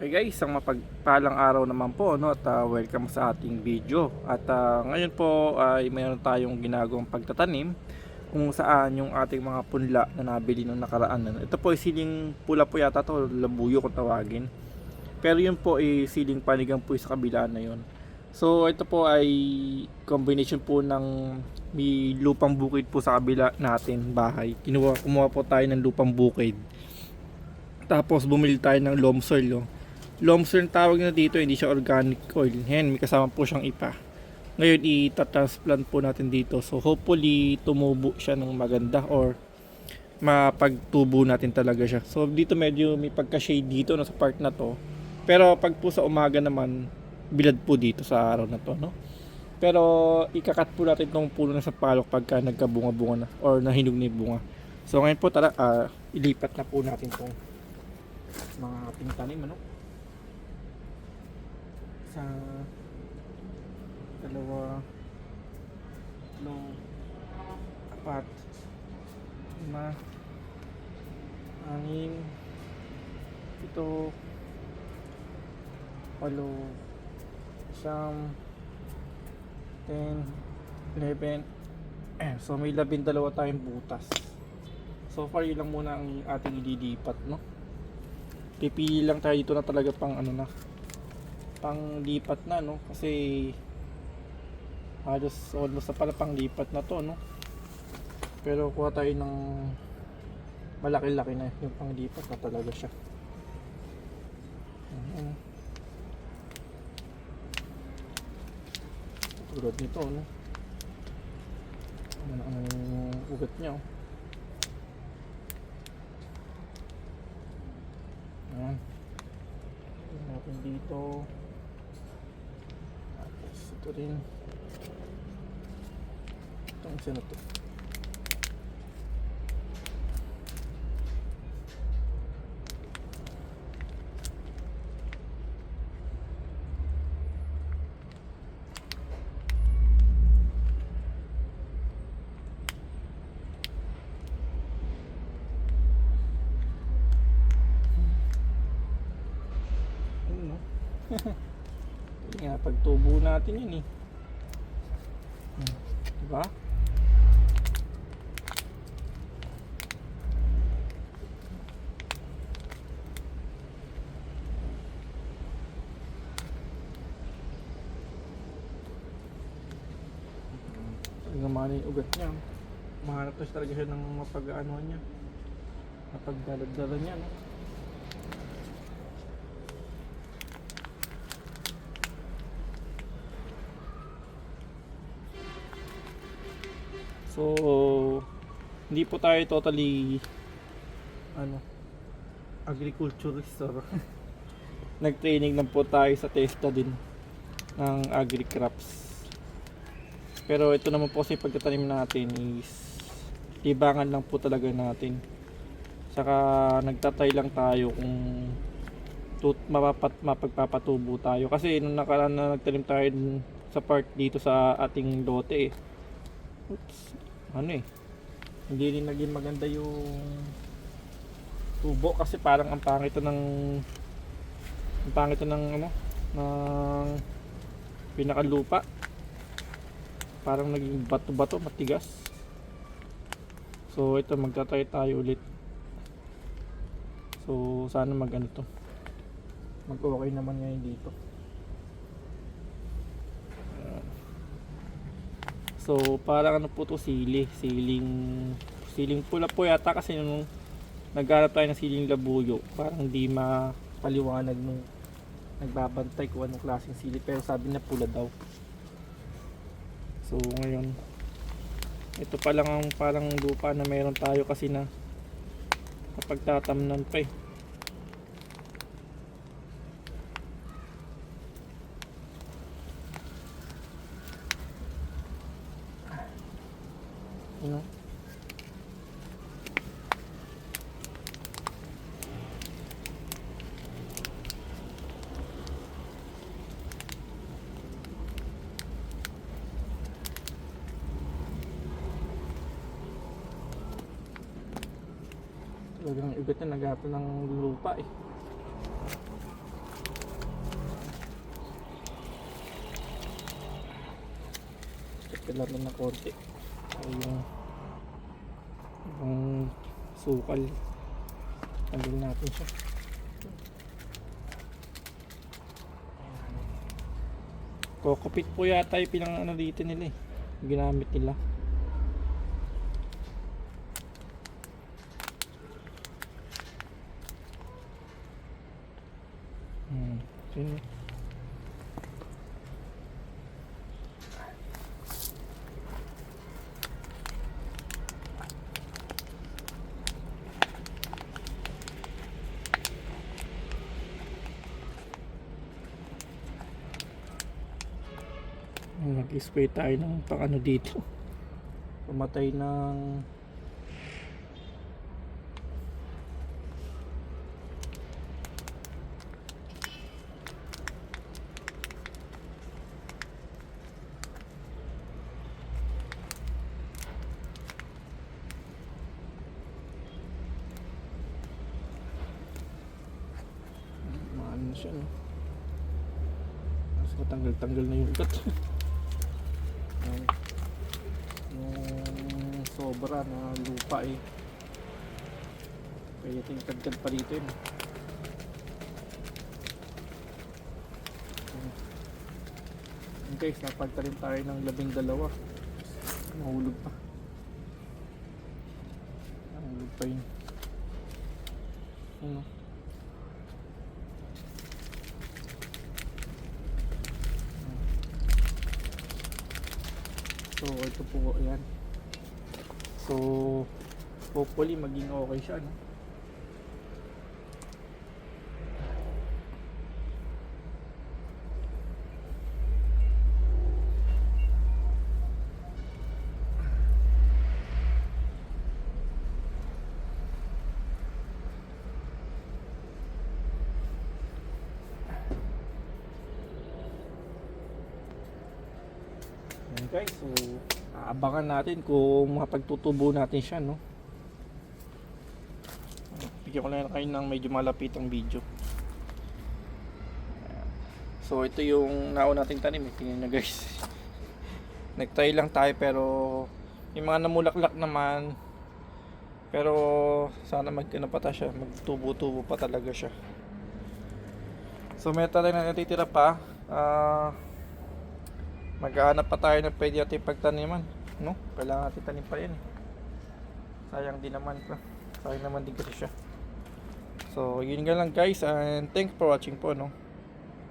Okay guys, isang mapagpalang araw naman po, no? At welcome sa ating video. At ngayon po ay mayroon tayong ginagawang pagtatanim kung saan yung ating mga punla na nabili nung nakaraan. Ano. Ito po ay siling pula po yata to, labuyo kung tawagin. Pero yun po ay siling panigang po sa kabila na yun. So ito po ay combination po ng may lupang bukid po sa kabila natin bahay. Kumuha po tayo ng lupang bukid. Tapos bumili tayo ng loam soil. No? Loam soil tawag na dito, hindi siya organic soil. Yan, may kasama po siyang ipa. Ngayon itatransplant po natin dito. So hopefully tumubo siya ng maganda or mapagtubo natin talaga siya. So dito medyo may pagka-shade dito no, sa part na to. Pero pag po sa umaga naman, bilad po dito sa araw na to, no? Pero ikakat po natin itong puno na sa palok pagka nagkabunga-bunga na or nahinog na yung bunga. So ngayon po tara, ilipat na po natin itong mga ating tanim, ano? Sa dalawa, tatlo, apat, lima, anim, ito, walo, siyam, 10, 11. So may 12 tayong butas. So far yun lang muna ang ating ililipat, no? Pipili lang tayo dito na talaga pang ano na, pang lipat na, no? Kasi halos almost na pala pang lipat na to, no? Pero kuha tayo ng malaki-laki na yung pang lipat na talaga siya. Tulad nito, no? Ano ang ugat niya, oh. Ayan. Tingnan natin dito. Tapos ito rin. Itong isa na to. Hindi nga, pagtubo natin yun eh. Diba? Naman yung ugat niya. Mahanap na talaga siya ng mapag-ano niya, mapagdalad-dala niya, no? So hindi po tayo totally agriculturist or nag-training lang po tayo sa TESDA din ng agri-crops. Pero ito naman po kasi pagtatanim natin is libangan lang po talaga natin. Saka nagtatry lang tayo kung mapagpapatubo tayo. Kasi nung nakaraan na nagtanim tayo sa part dito sa ating lote hindi rin naging maganda yung tubo kasi parang ang pangit ng pinakalupa, parang naging bato-bato, matigas. So ito, magtatry tayo ulit. So sana mag-okay naman ngayon dito. So parang po to, siling pula po yata kasi nung naghanap tayo ng siling labuyo parang hindi mapaliwanag nung nagbabantay kung anong klaseng sili, pero sabi na pula daw. So ngayon ito pa lang ang parang lupa na meron tayo kasi na kapagtatamnan pa eh. Talagang ugat na nagato ng lupa eh. kalat lang ng konti. So yung ibang sukal, tanggalin natin siya. Kokopit po yata yung pinang ano dito nila eh, ginamit nila. Sino? Nag-spray tayo ng pang ano dito, pumatay ng maano siya, no? Mas matanggal-tanggal na yung ugat. Yung sobra na lupa eh, kaya tingkad pa dito yun. Guys, napagta rin tayo ng 12. Nahulog pa yun. Ano? So ito po yan. So hopefully maging okay siya, no? Guys, so aabangan natin kung mapagtutubo natin siya, no? Bigyan ko lang kayo ng medyo malapit ang video. So ito yung nauna nating tanim eh. Tingnan nyo guys. Nagtry lang tayo pero yung mga namulaklak naman, pero sana magkano pa ta siya, magtubo-tubo pa talaga siya. So may tayo na natitira pa. Maghahanap pa tayo ng pwede natin pagtaniman, no? Kailangan natin tanim pa yan eh. Sayang din naman pa. Sayang naman din kasi siya. So yun nga lang guys, and thanks for watching po, no?